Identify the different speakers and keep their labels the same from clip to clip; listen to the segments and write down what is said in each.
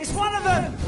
Speaker 1: It's one of them!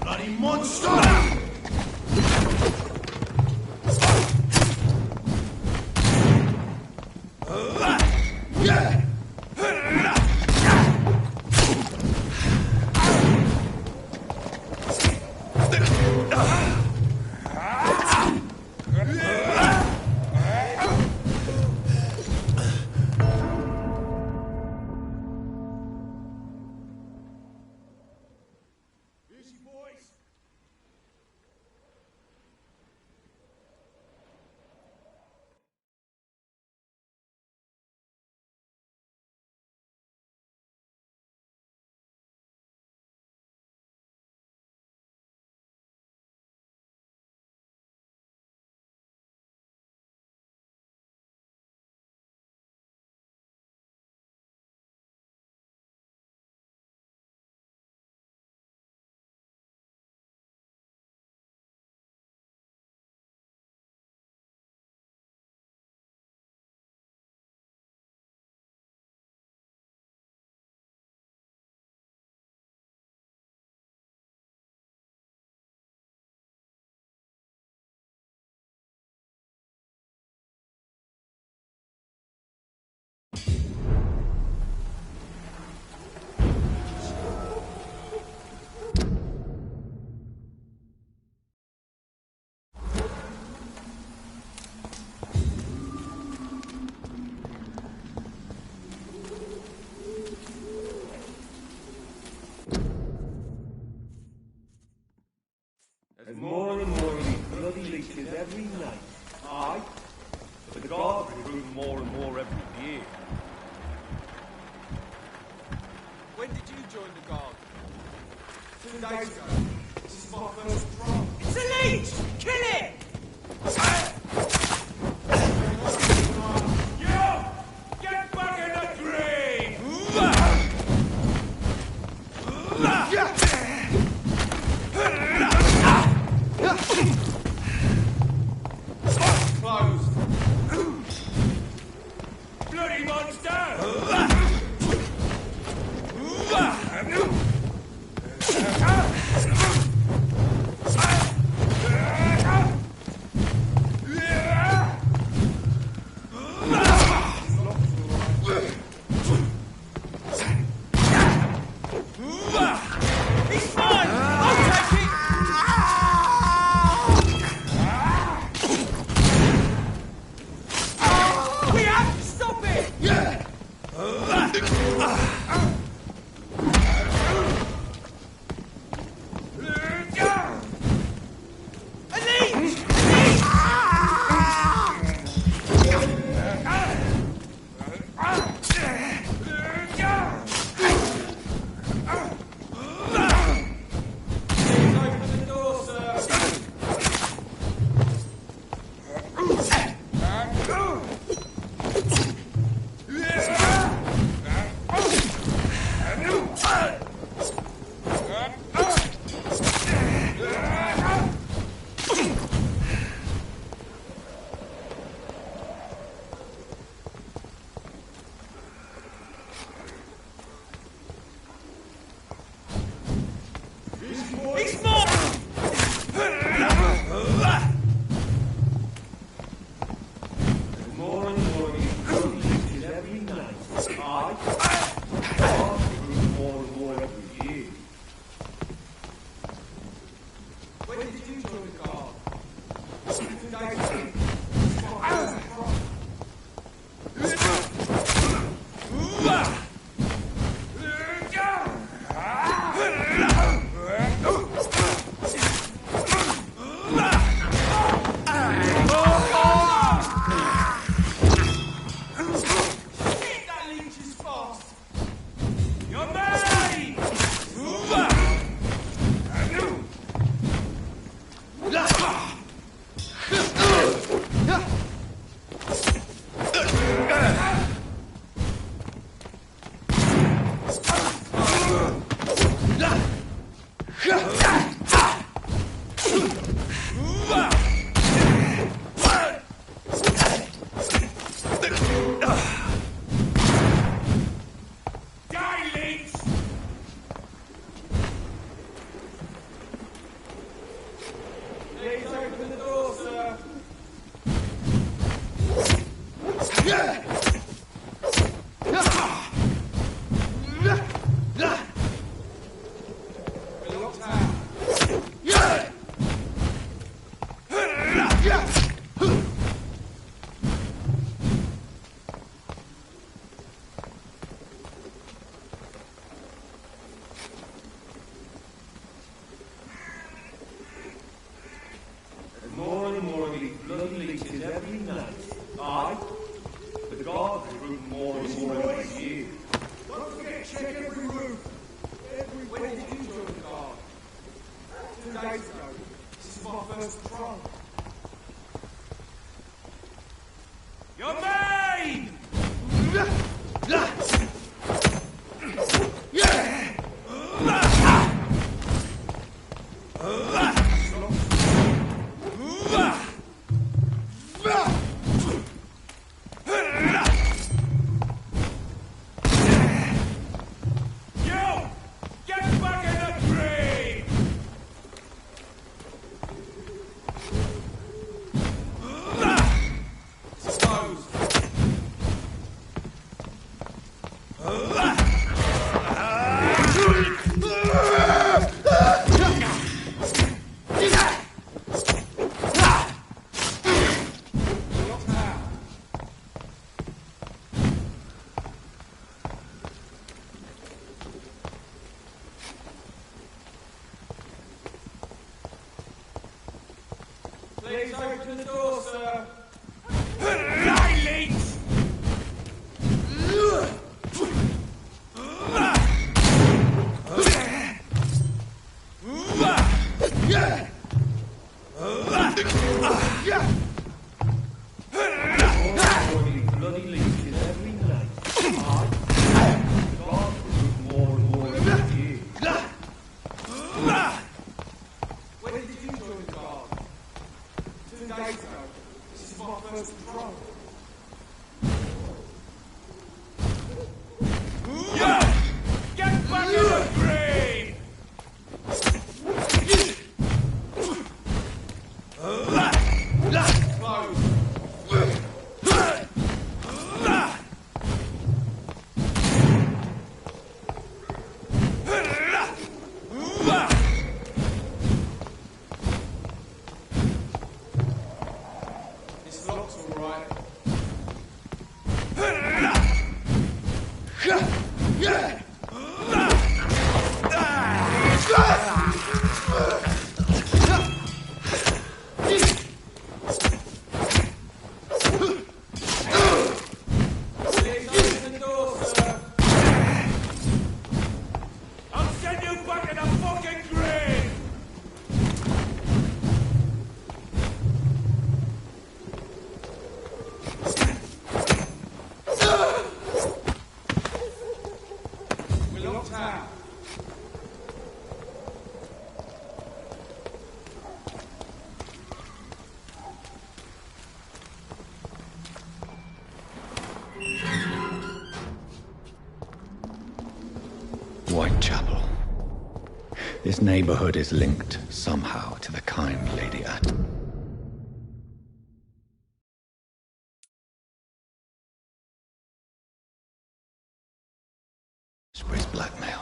Speaker 1: Bloody monster!
Speaker 2: There's more and more of these bloody leeches every night. Aye, but the guards recruit more and more every year.
Speaker 3: When did you join the guard? 2 days ago. This is my first trial.
Speaker 4: It's a leech! Kill it!
Speaker 1: You! Get back in the grave!
Speaker 3: Closed.
Speaker 1: Bloody monster!
Speaker 2: More and more of these bloody leeches every night. Aye, the guards recruit more and more every year.
Speaker 3: Don't forget to check every roof. When did you join the guard? 2 days ago. This is my first patrol.
Speaker 1: You're mine! You! Get back in the tree!
Speaker 3: It's closed. Locked out. Please open the door, sir.
Speaker 1: Silence!
Speaker 2: More and more of these bloody leeches every night. Aye, the guards recruit more and more every year.
Speaker 3: When did you join the guard? 2 days ago. This is my first patrol.
Speaker 1: Get back in the tree!
Speaker 3: Closed. This lock's all right. Please open the door, sir.
Speaker 1: I'll send you back in the fucking grave!
Speaker 3: We're locked out.
Speaker 5: Whitechapel. This neighborhood is linked somehow to the kind Lady At. With blackmail.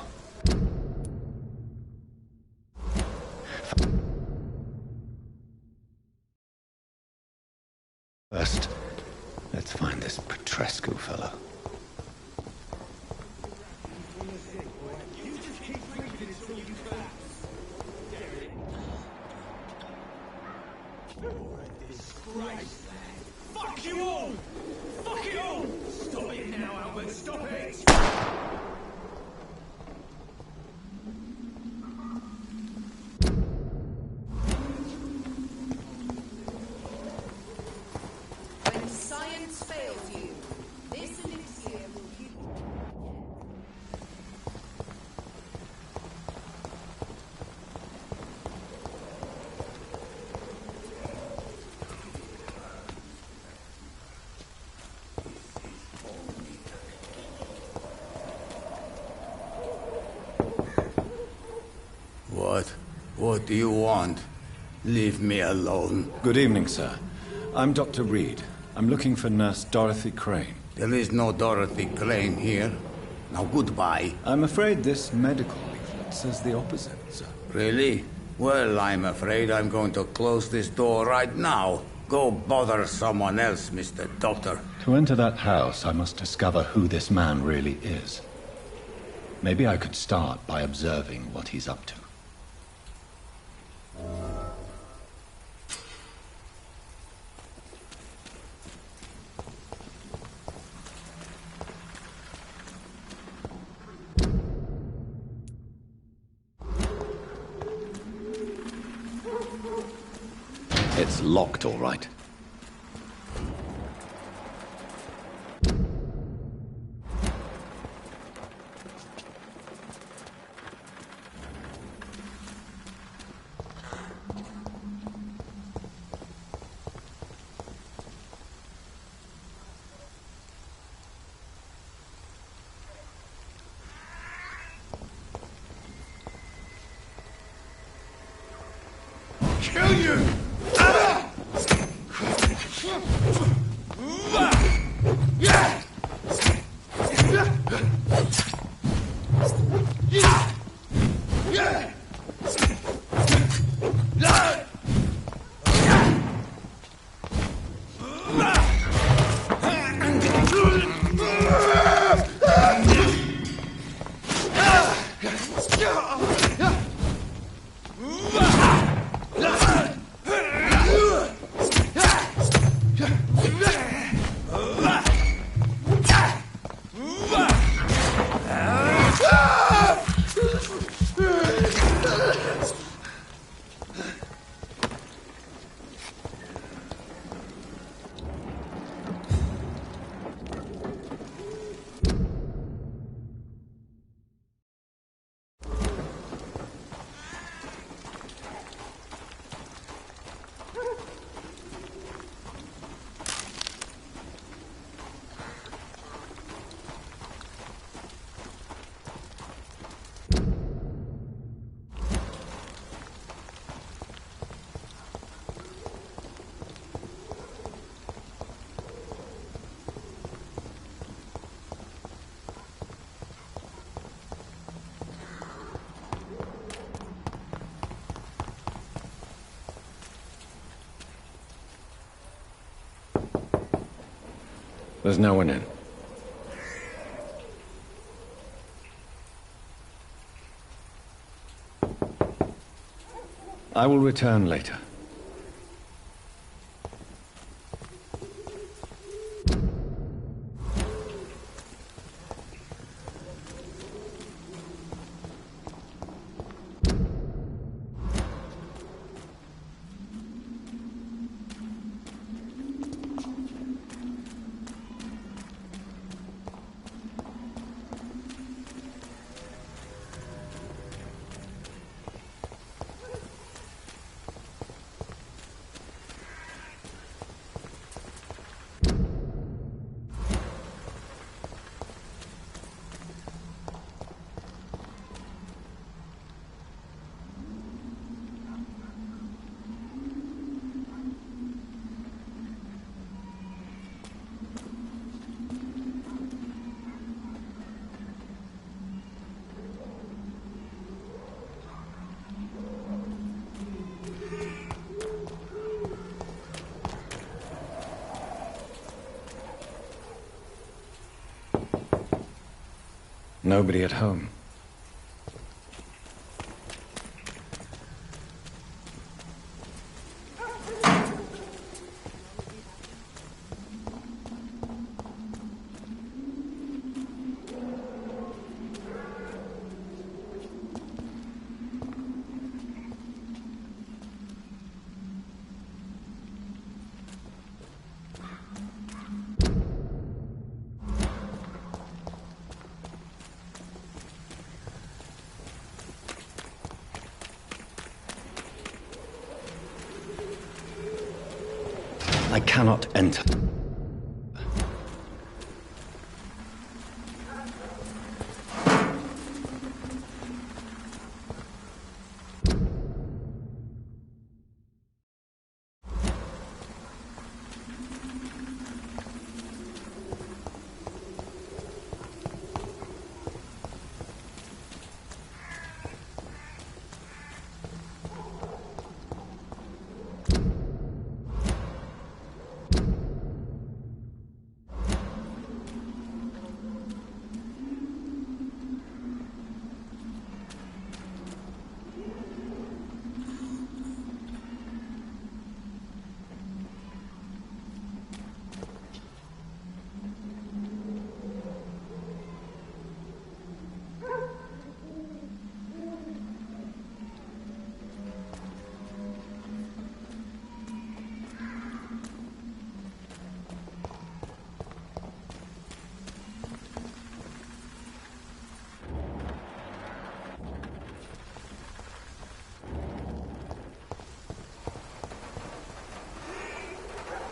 Speaker 5: First, let's find this Petrescu fellow.
Speaker 1: Fuck you all! Fuck it all! Stop it now, Albert, stop it!
Speaker 6: When science fails you, this elixir will keep you.
Speaker 7: What do you want? Leave me alone.
Speaker 5: Good evening, sir. I'm Dr. Reed. I'm looking for Nurse Dorothy Crane.
Speaker 7: There is no Dorothy Crane here. Now goodbye.
Speaker 5: I'm afraid this medical leaflet says the opposite, sir.
Speaker 7: Really? Well, I'm afraid I'm going to close this door right now. Go bother someone else, Mr. Doctor.
Speaker 5: To enter that house, I must discover who this man really is. Maybe I could start by observing what he's up to. It's locked, all right.
Speaker 3: Kill you!
Speaker 5: There's no one in. I will return later. Nobody at home. I cannot enter.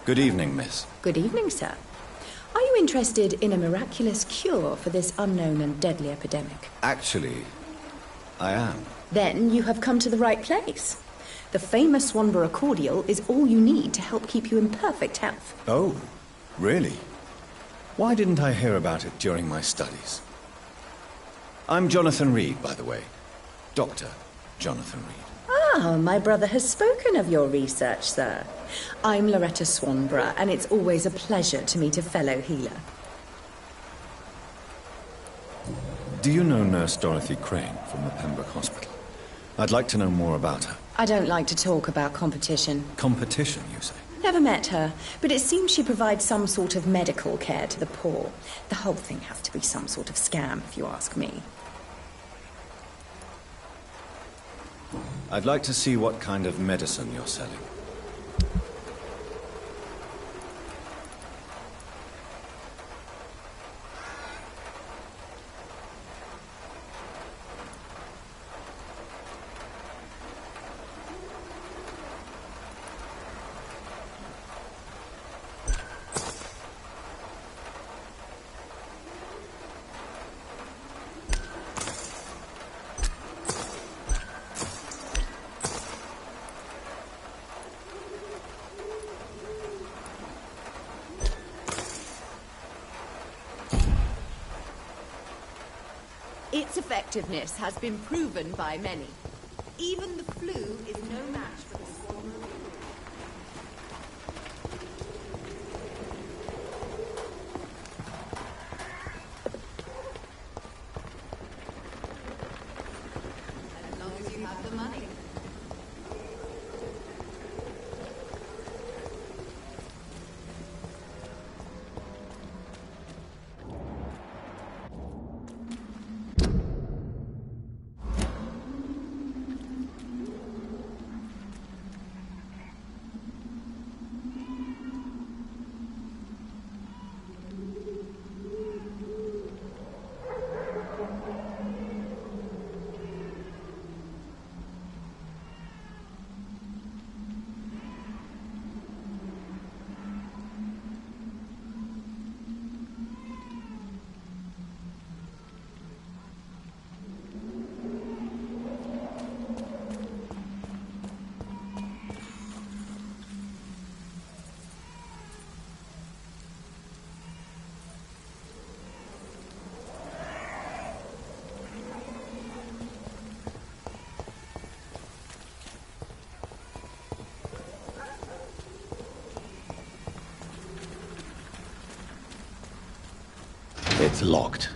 Speaker 5: Good evening, miss.
Speaker 8: Good evening, sir. Are you interested in a miraculous cure for this unknown and deadly epidemic?
Speaker 5: Actually, I am.
Speaker 8: Then you have come to the right place. The famous Swanborough cordial is all you need to help keep you in perfect health.
Speaker 5: Oh, really? Why didn't I hear about it during my studies? I'm Jonathan Reed, by the way. Dr. Jonathan Reed.
Speaker 8: Ah, my brother has spoken of your research, sir. I'm Loretta Swanborough, and it's always a pleasure to meet a fellow healer.
Speaker 5: Do you know Nurse Dorothy Crane from the Pembroke Hospital? I'd like to know more about her.
Speaker 8: I don't like to talk about competition.
Speaker 5: Competition, you say?
Speaker 8: Never met her, but it seems she provides some sort of medical care to the poor. The whole thing has to be some sort of scam, if you ask me.
Speaker 5: I'd like to see what kind of medicine you're selling.
Speaker 6: Its effectiveness has been proven by many. Even the flu is no match for the swarm of... As long as you have the money.
Speaker 5: It's locked.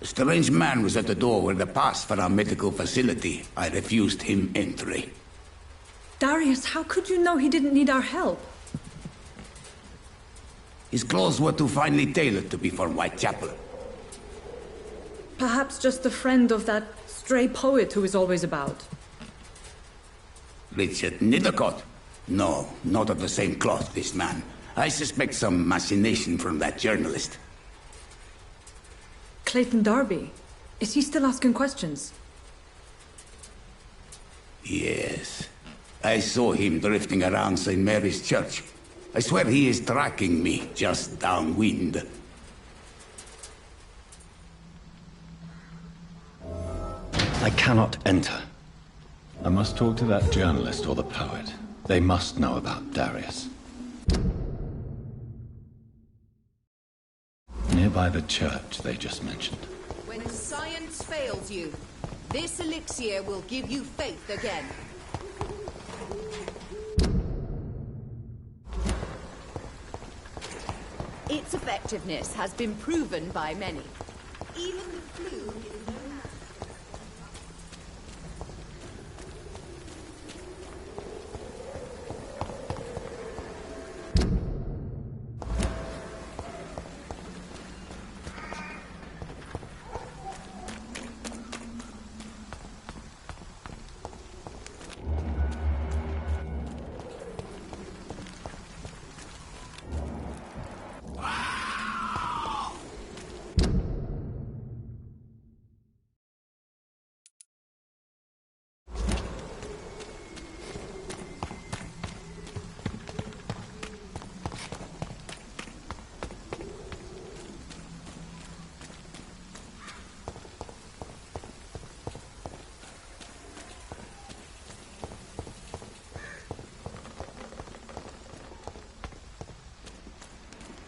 Speaker 7: A strange man was at the door with a pass for our medical facility. I refused him entry.
Speaker 9: Darius, how could you know he didn't need our help?
Speaker 7: His clothes were too finely tailored to be for Whitechapel.
Speaker 9: Perhaps just a friend of that stray poet who is always about.
Speaker 7: Richard Nithercott? No, not of the same cloth, this man. I suspect some machination from that journalist.
Speaker 9: Clayton Darby. Is he still asking questions?
Speaker 7: Yes. I saw him drifting around St. Mary's Church. I swear he is tracking me just downwind.
Speaker 5: I cannot enter. I must talk to that journalist or the poet. They must know about Darius. Nearby the church they just mentioned.
Speaker 6: When science fails you, this elixir will give you faith again. Its effectiveness has been proven by many. Even the flu is no match.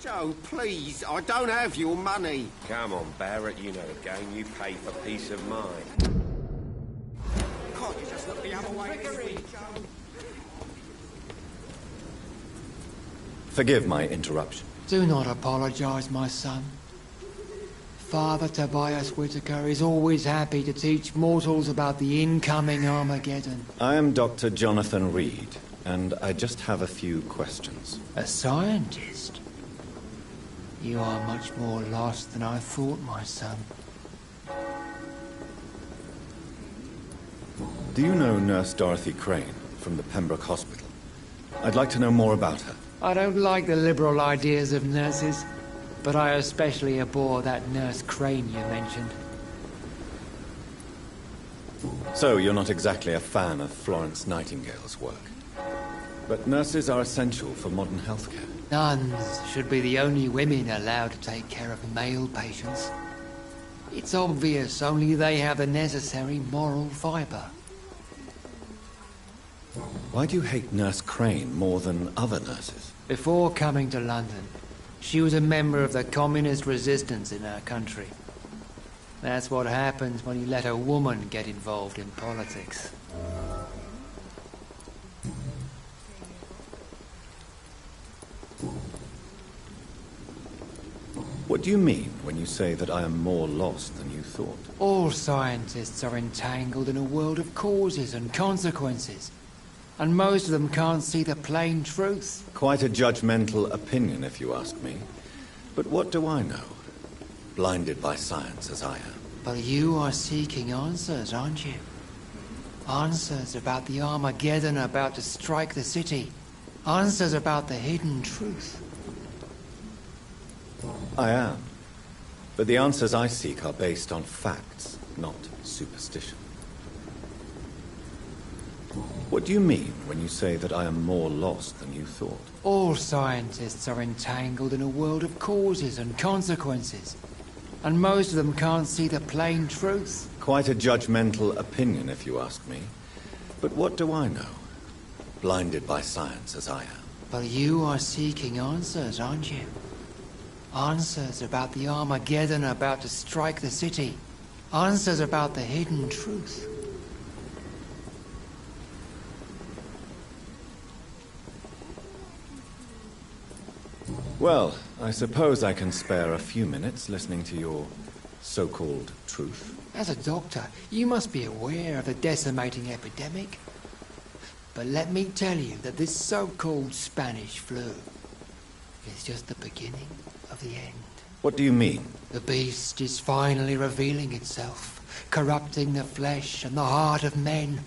Speaker 10: Joe, please, I don't have your money.
Speaker 11: Come on, Barrett, you know the game. You pay for peace of mind.
Speaker 10: Can't you just look the other way this week, Joe?
Speaker 5: Forgive my interruption.
Speaker 12: Do not apologize, my son. Father Tobias Whitaker is always happy to teach mortals about the incoming Armageddon.
Speaker 5: I am Dr. Jonathan Reed, and I just have a few questions.
Speaker 12: A scientist? You are much more lost than I thought, my son.
Speaker 5: Do you know Nurse Dorothy Crane from the Pembroke Hospital? I'd like to know more about her.
Speaker 12: I don't like the liberal ideas of nurses, but I especially abhor that Nurse Crane you mentioned.
Speaker 5: So, you're not exactly a fan of Florence Nightingale's work. But nurses are essential for modern healthcare.
Speaker 12: Nuns should be the only women allowed to take care of male patients. It's obvious only they have the necessary moral fibre.
Speaker 5: Why do you hate Nurse Crane more than other nurses?
Speaker 12: Before coming to London, she was a member of the communist resistance in our country. That's what happens when you let a woman get involved in politics.
Speaker 5: What do you mean when you say that I am more lost than you thought?
Speaker 12: All scientists are entangled in a world of causes and consequences, and most of them can't see the plain truth.
Speaker 5: Quite a judgmental opinion, if you ask me. But what do I know? Blinded by science as I am.
Speaker 12: But you are seeking answers, aren't you? Answers about the Armageddon about to strike the city. Answers about the hidden truth.
Speaker 5: I am. But the answers I seek are based on facts, not superstition. What do you mean when you say that I am more lost than you thought?
Speaker 12: All scientists are entangled in a world of causes and consequences, and most of them can't see the plain truth.
Speaker 5: Quite a judgmental opinion, if you ask me. But what do I know? Blinded by science as I am.
Speaker 12: But you are seeking answers, aren't you? Answers about the Armageddon about to strike the city. Answers about the hidden truth.
Speaker 5: Well, I suppose I can spare a few minutes listening to your so-called truth.
Speaker 12: As a doctor, you must be aware of the decimating epidemic. But let me tell you that this so-called Spanish flu is just the beginning of the end.
Speaker 5: What do you mean?
Speaker 12: The beast is finally revealing itself, corrupting the flesh and the heart of men.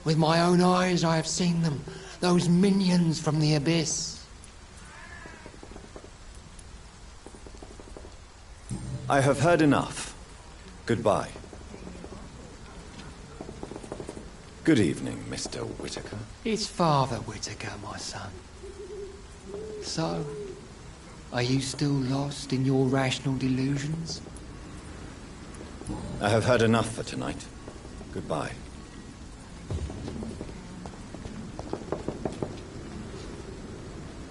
Speaker 12: With my own eyes I have seen them, those minions from the abyss.
Speaker 5: I have heard enough. Goodbye. Good evening, Mr. Whitaker.
Speaker 12: It's Father Whitaker, my son. So, are you still lost in your rational delusions?
Speaker 5: I have heard enough for tonight. Goodbye.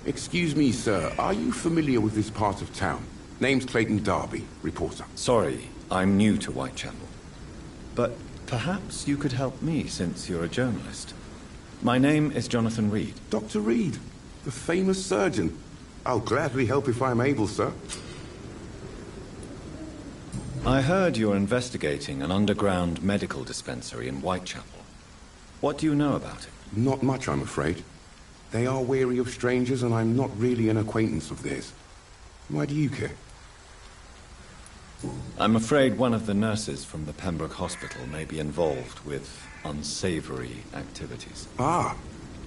Speaker 13: Excuse me, sir. Are you familiar with this part of town? Name's Clayton Darby, reporter.
Speaker 5: Sorry, I'm new to Whitechapel. But perhaps you could help me since you're a journalist. My name is Jonathan Reed.
Speaker 13: Dr. Reed, the famous surgeon. I'll gladly help if I'm able, sir.
Speaker 5: I heard you're investigating an underground medical dispensary in Whitechapel. What do you know about it?
Speaker 13: Not much, I'm afraid. They are wary of strangers, and I'm not really an acquaintance of theirs. Why do you care?
Speaker 5: I'm afraid one of the nurses from the Pembroke Hospital may be involved with unsavory activities.
Speaker 13: Ah,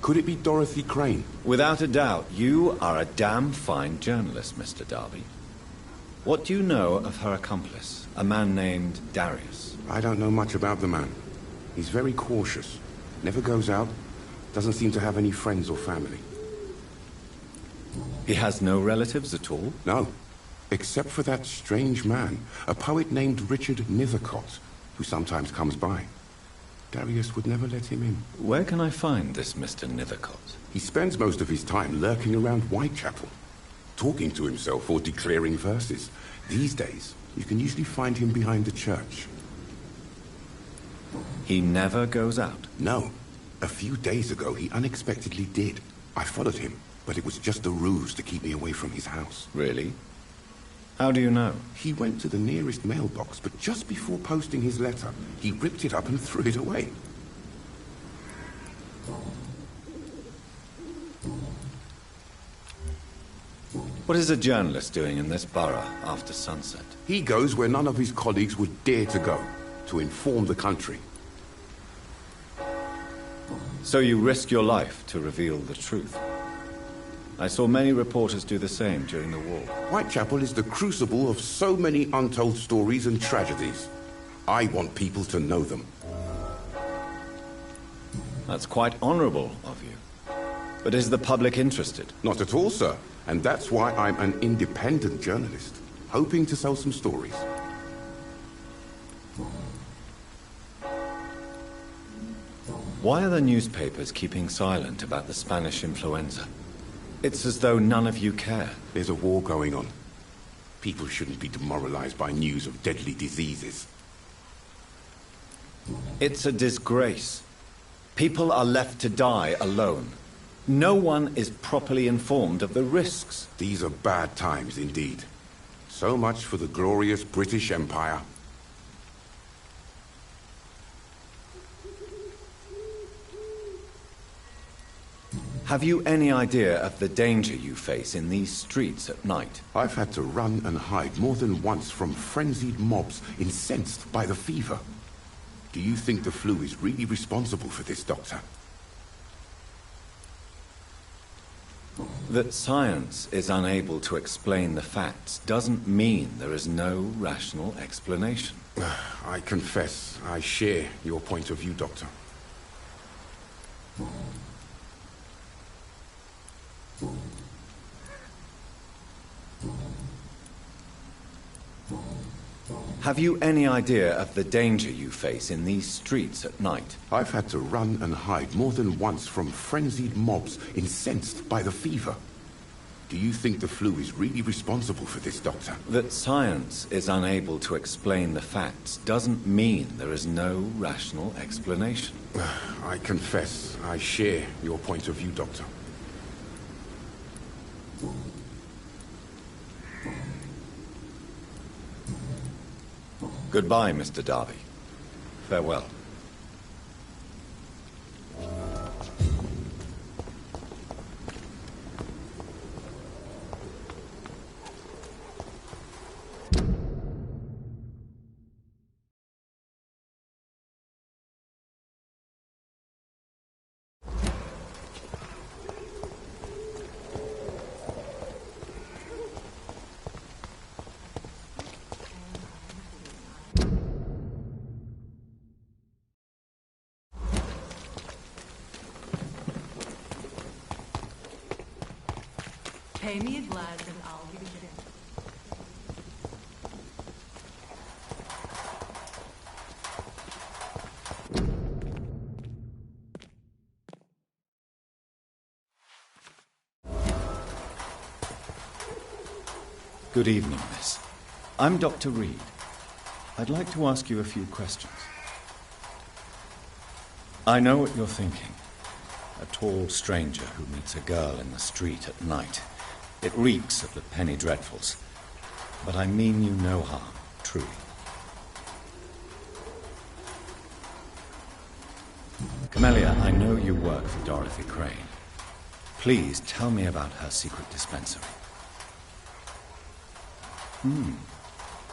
Speaker 13: could it be Dorothy Crane?
Speaker 5: Without a doubt, you are a damn fine journalist, Mr. Darby. What do you know of her accomplice, a man named Darius?
Speaker 13: I don't know much about the man. He's very cautious. Never goes out. Doesn't seem to have any friends or family.
Speaker 5: He has no relatives at all?
Speaker 13: No. Except for that strange man, a poet named Richard Nethercott, who sometimes comes by. Darius would never let him in.
Speaker 5: Where can I find this Mr. Nethercott?
Speaker 13: He spends most of his time lurking around Whitechapel, talking to himself or declaring verses. These days, you can usually find him behind the church.
Speaker 5: He never goes out?
Speaker 13: No. A few days ago, he unexpectedly did. I followed him, but it was just a ruse to keep me away from his house.
Speaker 5: Really? How do you know?
Speaker 13: He went to the nearest mailbox, but just before posting his letter, he ripped it up and threw it away.
Speaker 5: What is a journalist doing in this borough after sunset?
Speaker 13: He goes where none of his colleagues would dare to go, to inform the country.
Speaker 5: So you risk your life to reveal the truth. I saw many reporters do the same during the war.
Speaker 13: Whitechapel is the crucible of so many untold stories and tragedies. I want people to know them.
Speaker 5: That's quite honorable of you. But is the public interested?
Speaker 13: Not at all, sir. And that's why I'm an independent journalist, hoping to sell some stories.
Speaker 5: Why are the newspapers keeping silent about the Spanish influenza? It's as though none of you care.
Speaker 13: There's a war going on. People shouldn't be demoralized by news of deadly diseases.
Speaker 5: It's a disgrace. People are left to die alone. No one is properly informed of the risks.
Speaker 13: These are bad times indeed. So much for the glorious British Empire.
Speaker 5: Have you any idea of the danger you face in these streets at night?
Speaker 13: I've had to run and hide more than once from frenzied mobs incensed by the fever. Do you think the flu is really responsible for this, Doctor?
Speaker 5: That science is unable to explain the facts doesn't mean there is no rational explanation.
Speaker 13: I confess, I share your point of view, Doctor.
Speaker 5: Have you any idea of the danger you face in these streets at night?
Speaker 13: I've had to run and hide more than once from frenzied mobs incensed by the fever. Do you think the flu is really responsible for this, Doctor?
Speaker 5: That science is unable to explain the facts doesn't mean there is no rational explanation.
Speaker 13: I confess, I share your point of view, Doctor.
Speaker 5: Goodbye, Mr. Darby. Farewell.
Speaker 14: Pay me a glad and I'll be the king.
Speaker 5: Good evening, miss. I'm Dr. Reed. I'd like to ask you a few questions. I know what you're thinking. A tall stranger who meets a girl in the street at night. It reeks of the penny dreadfuls. But I mean you no harm, truly. Camellia, I know you work for Dorothy Crane. Please tell me about her secret dispensary.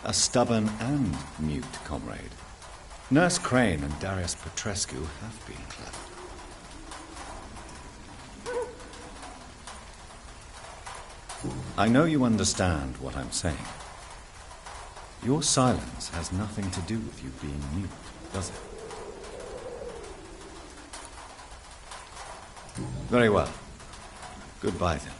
Speaker 5: A stubborn and mute comrade. Nurse Crane and Darius Petrescu have been clever. I know you understand what I'm saying. Your silence has nothing to do with you being mute, does it? Very well. Goodbye, then.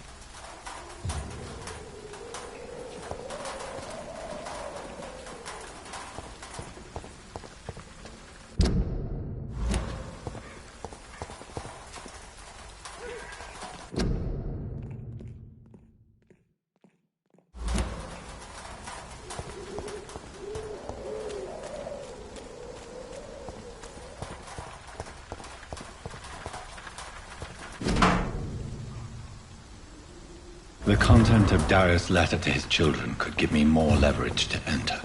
Speaker 5: The content of Darius' letter to his children could give me more leverage to enter.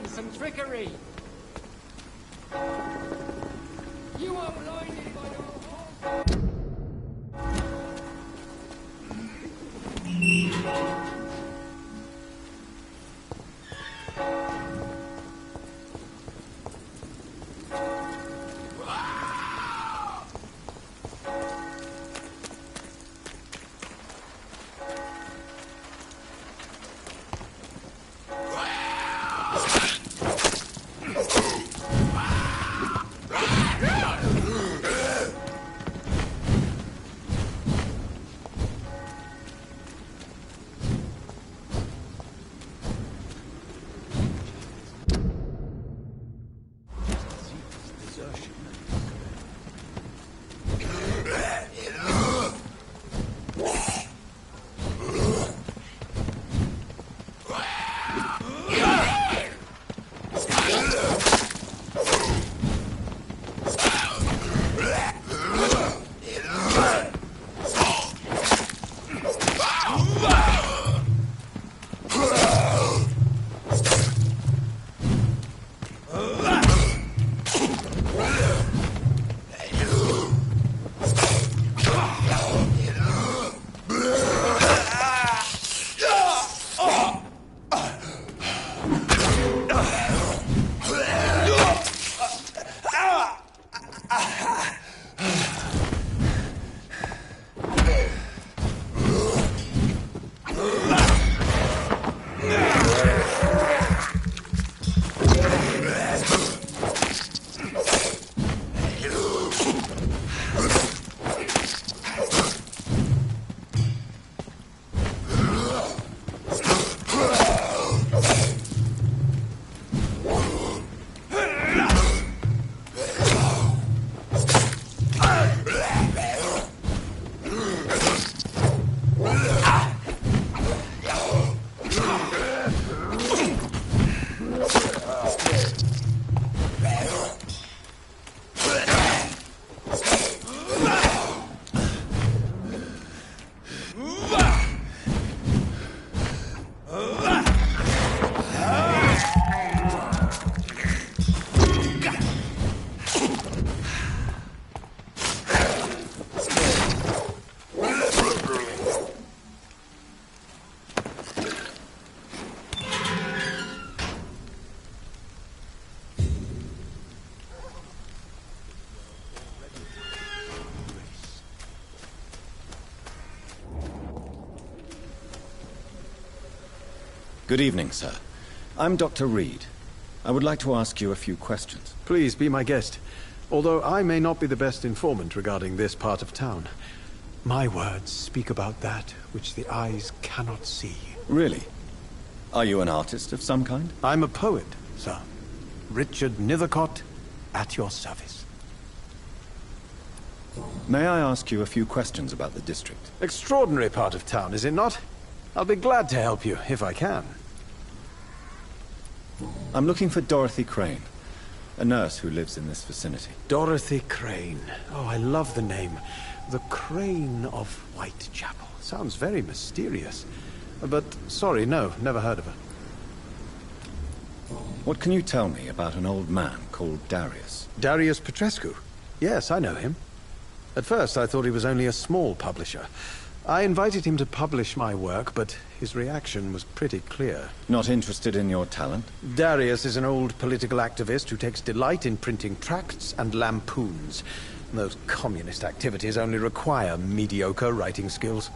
Speaker 12: Some trickery. You are blinded by
Speaker 5: Good evening, sir. I'm Dr. Reed. I would like to ask you a few questions.
Speaker 15: Please be my guest. Although I may not be the best informant regarding this part of town, my words speak about that which the eyes cannot see.
Speaker 5: Really? Are you an artist of some kind?
Speaker 15: I'm a poet, sir. Richard Nethercott, at your service.
Speaker 5: May I ask you a few questions about the district?
Speaker 15: Extraordinary part of town, is it not? I'll be glad to help you, if I can.
Speaker 5: I'm looking for Dorothy Crane, a nurse who lives in this vicinity.
Speaker 15: Dorothy Crane. Oh, I love the name. The Crane of Whitechapel. Sounds very mysterious. But, sorry, no, never heard of her.
Speaker 5: What can you tell me about an old man called Darius?
Speaker 15: Darius Petrescu? Yes, I know him. At first, I thought he was only a small publisher. I invited him to publish my work, but his reaction was pretty clear.
Speaker 5: Not interested in your talent?
Speaker 15: Darius is an old political activist who takes delight in printing tracts and lampoons. Those communist activities only require mediocre writing skills.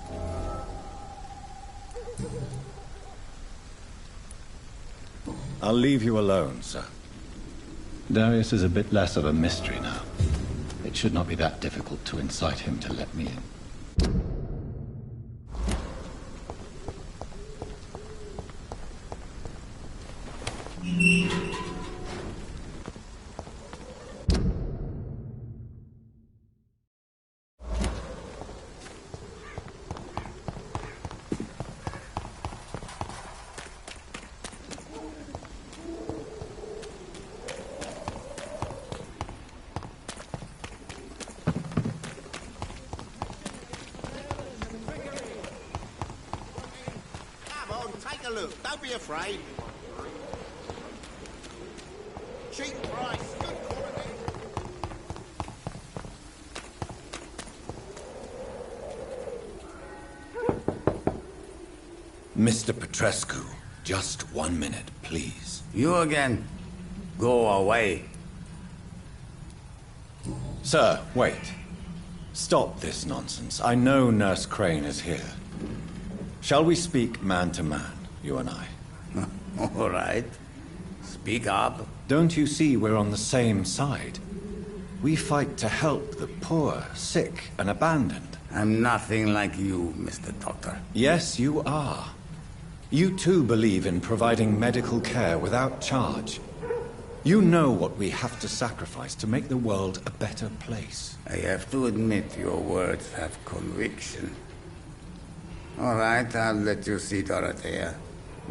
Speaker 5: I'll leave you alone, sir.
Speaker 16: Darius is a bit less of a mystery now. It should not be that difficult to incite him to let me in.
Speaker 10: Look, don't be afraid. Cheap price, good quality.
Speaker 5: Mr. Petrescu, just 1 minute, please.
Speaker 7: You again? Go away.
Speaker 5: Sir, wait. Stop this nonsense. I know Nurse Crane is here. Shall we speak man to man, you and I?
Speaker 7: All right. Speak up.
Speaker 5: Don't you see we're on the same side? We fight to help the poor, sick, and abandoned.
Speaker 7: I'm nothing like you, Mr. Doctor.
Speaker 5: Yes, you are. You too believe in providing medical care without charge. You know what we have to sacrifice to make the world a better place.
Speaker 7: I have to admit your words have conviction. All right, I'll let you see, Dorothea.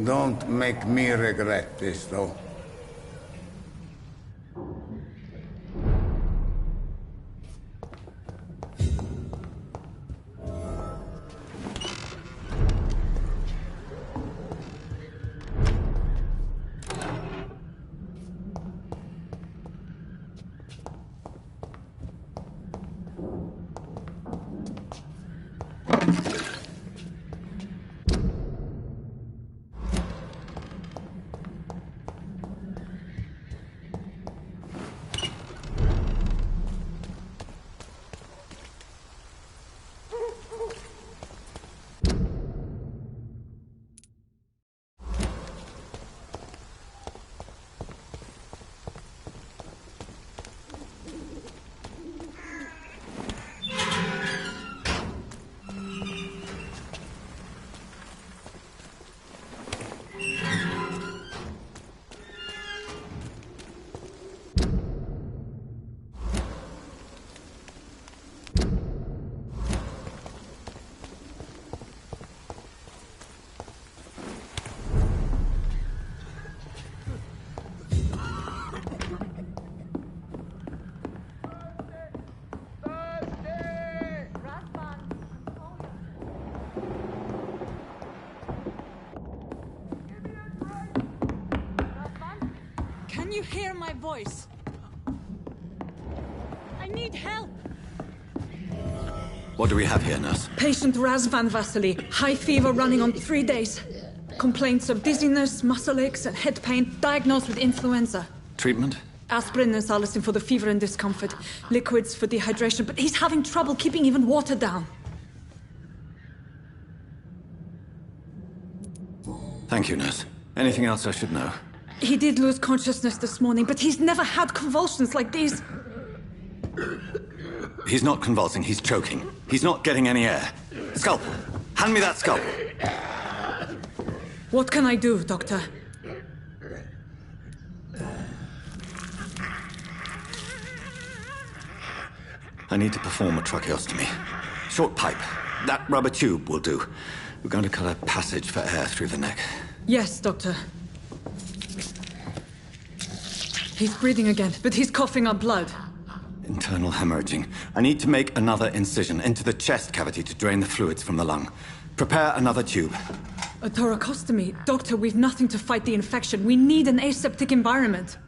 Speaker 7: Don't make me regret this, though.
Speaker 14: Can you hear my voice? I need help.
Speaker 5: What do we have here, nurse?
Speaker 9: Patient Razvan Vasily. High fever running on 3 days. Complaints of dizziness, muscle aches, and head pain. Diagnosed with influenza.
Speaker 5: Treatment?
Speaker 9: Aspirin and salicin for the fever and discomfort. Liquids for dehydration, but he's having trouble keeping even water down.
Speaker 5: Thank you, nurse. Anything else I should know?
Speaker 9: He did lose consciousness this morning, but he's never had convulsions like these.
Speaker 5: He's not convulsing, he's choking. He's not getting any air. Scalpel! Hand me that scalpel!
Speaker 9: What can I do, Doctor?
Speaker 5: I need to perform a tracheostomy. Short pipe. That rubber tube will do. We're going to cut a passage for air through the neck.
Speaker 9: Yes, Doctor. He's breathing again, but he's coughing up blood.
Speaker 5: Internal hemorrhaging. I need to make another incision into the chest cavity to drain the fluids from the lung. Prepare another tube.
Speaker 9: A thoracostomy? Doctor, we've nothing to fight the infection. We need an aseptic environment.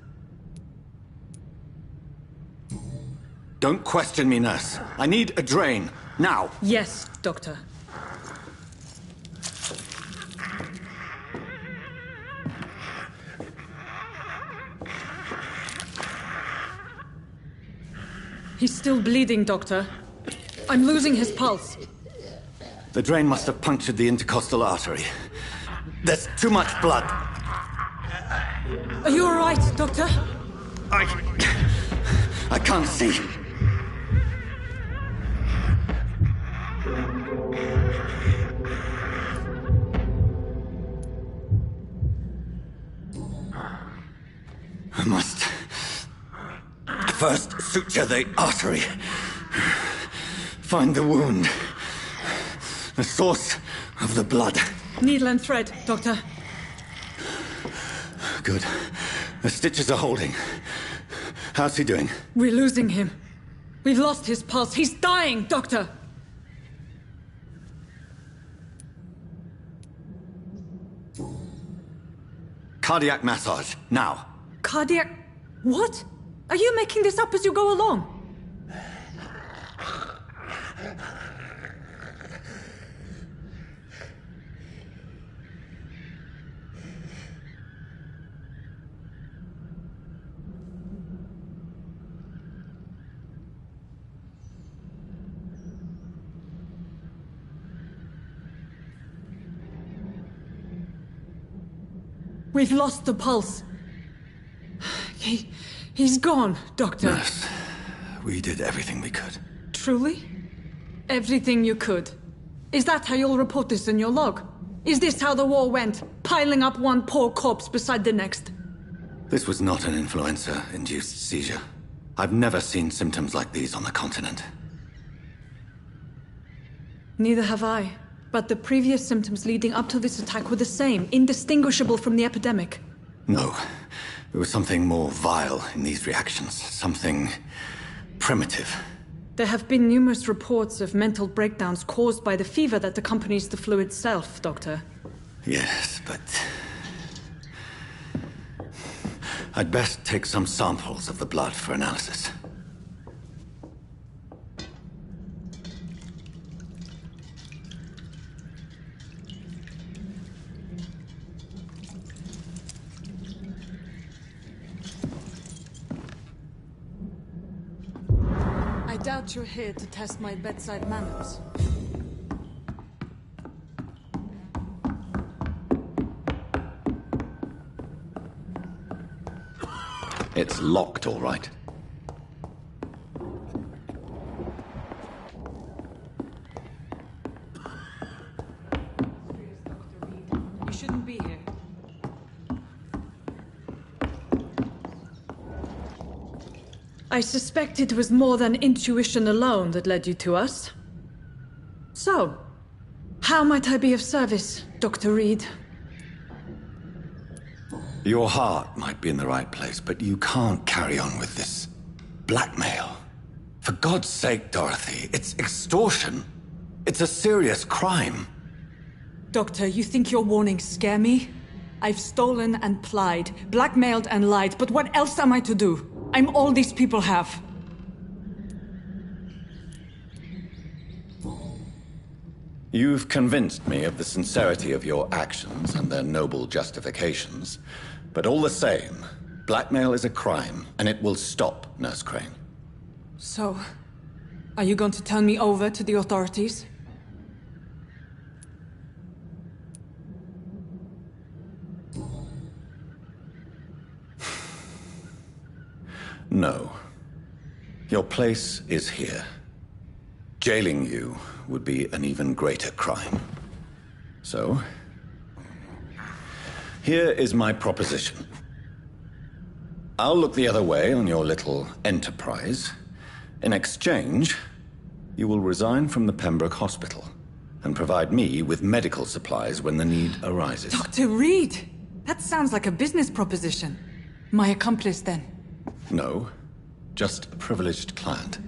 Speaker 5: Don't question me, nurse. I need a drain. Now.
Speaker 9: Yes, Doctor. He's still bleeding, Doctor. I'm losing his pulse.
Speaker 5: The drain must have punctured the intercostal artery. There's too much blood.
Speaker 9: Are you all right, Doctor?
Speaker 5: I can't see. I must first suture the artery. Find the wound. The source of the blood.
Speaker 9: Needle and thread, Doctor.
Speaker 5: Good. The stitches are holding. How's he doing?
Speaker 9: We're losing him. We've lost his pulse. He's dying, Doctor!
Speaker 5: Cardiac massage, now.
Speaker 9: Cardiac... What? Are you making this up as you go along? We've lost the pulse. He's gone, Doctor.
Speaker 5: Nurse, we did everything we could.
Speaker 9: Truly? Everything you could. Is that how you'll report this in your log? Is this how the war went? Piling up one poor corpse beside the next?
Speaker 5: This was not an influenza-induced seizure. I've never seen symptoms like these on the continent.
Speaker 9: Neither have I. But the previous symptoms leading up to this attack were the same, indistinguishable from the epidemic.
Speaker 5: No. There was something more vile in these reactions. Something primitive.
Speaker 9: There have been numerous reports of mental breakdowns caused by the fever that accompanies the flu itself, Doctor.
Speaker 5: Yes, but... I'd best take some samples of the blood for analysis.
Speaker 9: I doubt you're here to test my bedside manners.
Speaker 5: It's locked, all right.
Speaker 9: You shouldn't be here. I suspect it was more than intuition alone that led you to us. So, how might I be of service, Dr. Reed?
Speaker 5: Your heart might be in the right place, but you can't carry on with this blackmail. For God's sake, Dorothy, it's extortion. It's a serious crime.
Speaker 9: Doctor, you think your warnings scare me? I've stolen and plied, blackmailed and lied, but what else am I to do? I'm all these people have.
Speaker 5: You've convinced me of the sincerity of your actions and their noble justifications. But all the same, blackmail is a crime, and it will stop, Nurse Crane.
Speaker 9: So, are you going to turn me over to the authorities?
Speaker 5: Your place is here. Jailing you would be an even greater crime. So, here is my proposition. I'll look the other way on your little enterprise. In exchange, you will resign from the Pembroke Hospital and provide me with medical supplies when the need arises.
Speaker 14: Dr. Reed! That sounds like a business proposition. My accomplice, then?
Speaker 5: No, just a privileged client.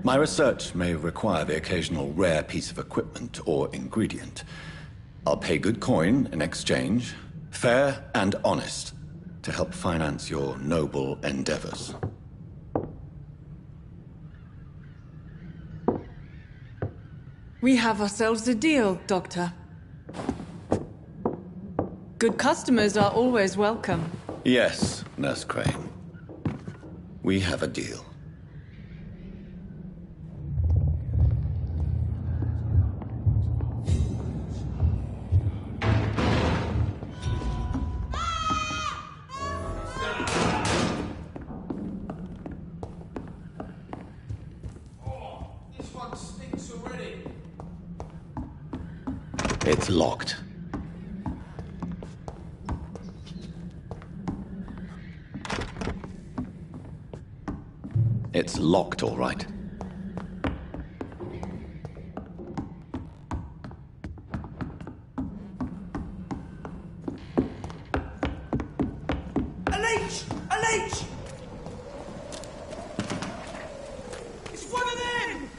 Speaker 5: My research may require the occasional rare piece of equipment or ingredient. I'll pay good coin in exchange, fair and honest, to help finance your noble endeavors.
Speaker 14: We have ourselves a deal, Doctor. Good customers are always welcome.
Speaker 5: Yes, Nurse Crane. We have a deal.
Speaker 3: This one stinks already.
Speaker 5: It's locked. It's locked, all right.
Speaker 4: A leech! A leech! It's one of them!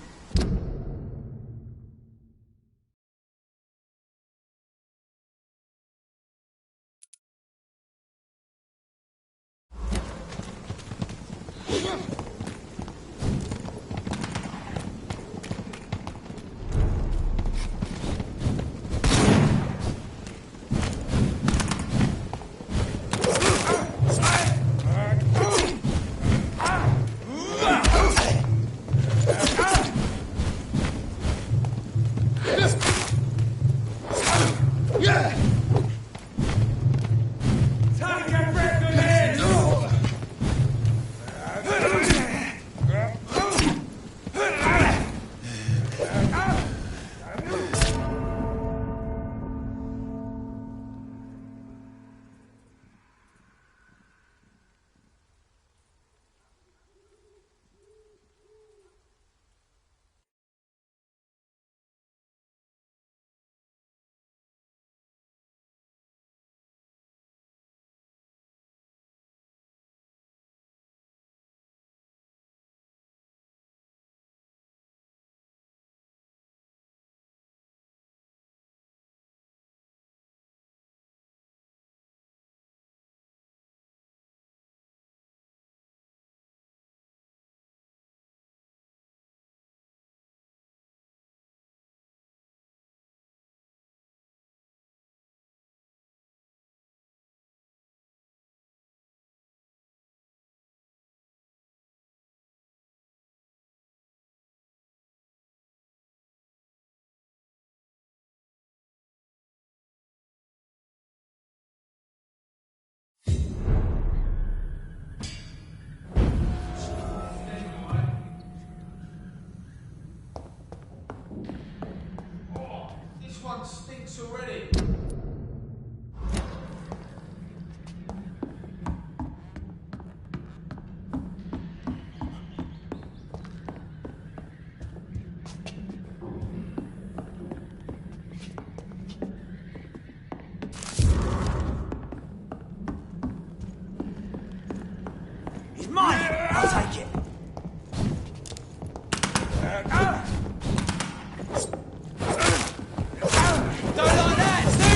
Speaker 3: This one stinks already.
Speaker 4: It's mine! I'll take it!
Speaker 3: Don't like that!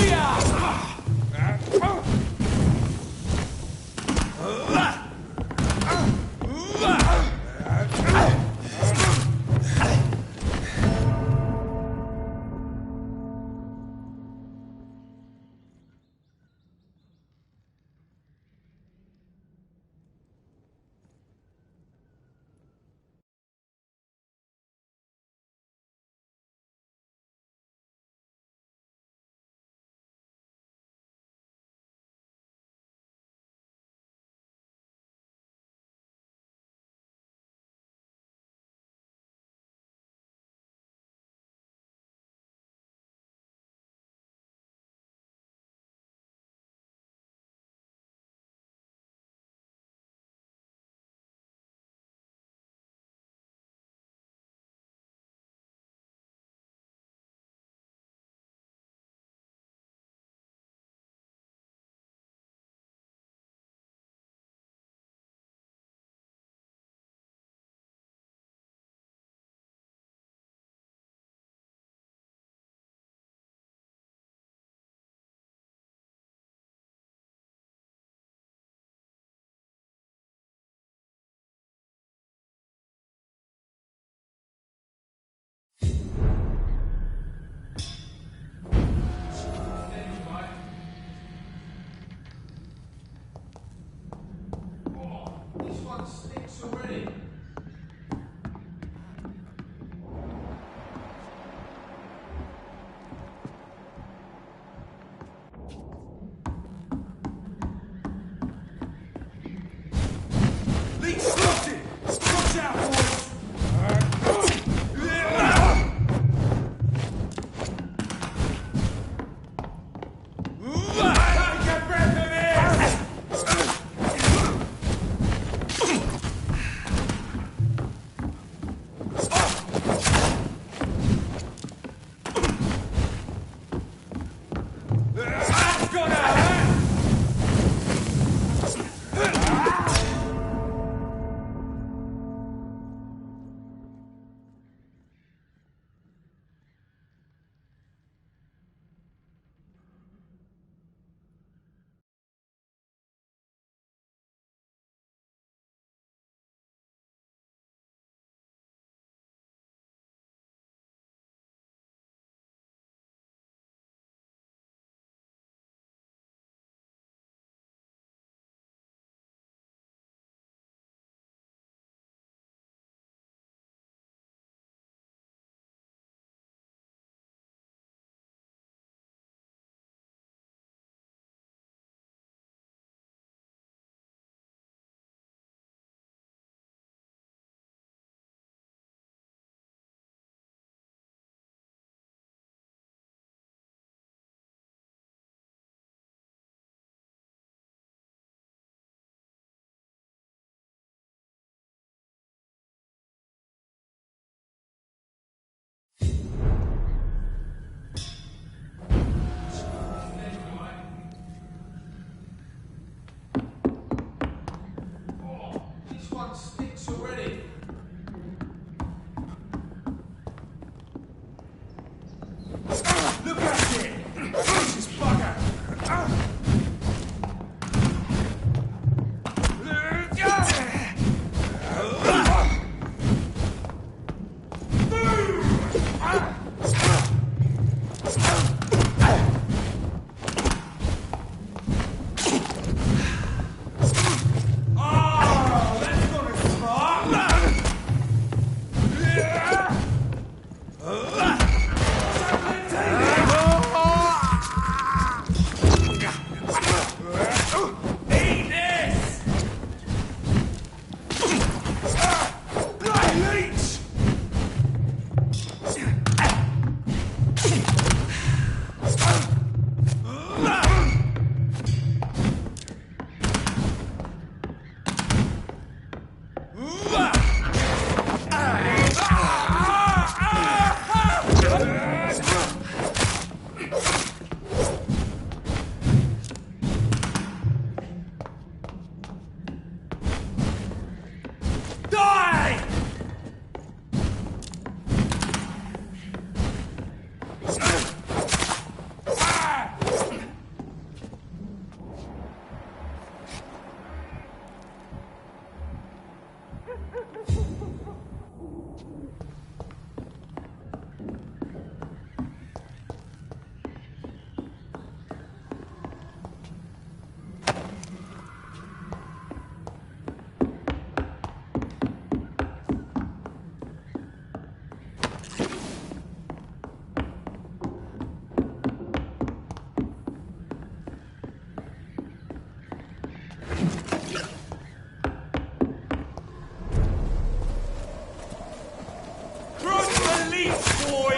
Speaker 1: eat, boy!